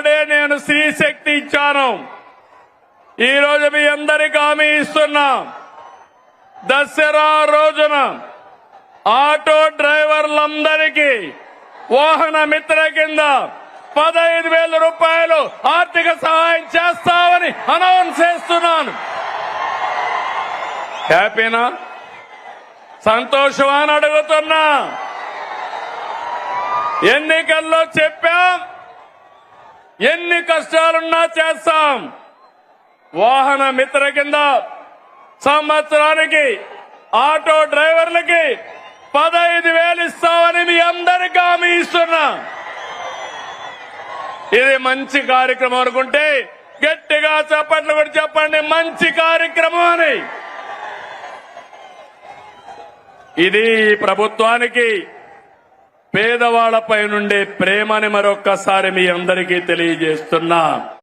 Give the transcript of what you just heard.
ఆనాడే నేను స్త్రీ శక్తి ఇచ్చాను. ఈ రోజు మీ అందరికీ హామీ ఇస్తున్నా, దసరా రోజున ఆటో డ్రైవర్లందరికీ వాహన మిత్ర కింద 15,000 రూపాయలు ఆర్థిక సహాయం చేస్తామని అనౌన్స్ చేస్తున్నాను. హ్యాపీనా? సంతోషమా అని అడుగుతున్నా. ఎన్నికల్లో చెప్పాం, ఎన్ని కష్టాలున్నా చేస్తాం. వాహన మిత్ర కింద సంవత్సరానికి ఆటో డ్రైవర్లకి 15,000 ఇస్తామని మీ అందరికీ హామీ ఇస్తున్నా. ఇది మంచి కార్యక్రమం అనుకుంటే గట్టిగా చప్పట్లు కూడా చెప్పండి, మంచి కార్యక్రమం అని. ఇది ప్రభుత్వానికి పేదవాళ్లపై నుండే ప్రేమని మరొక్కసారి మీ అందరికీ తెలియజేస్తున్నా.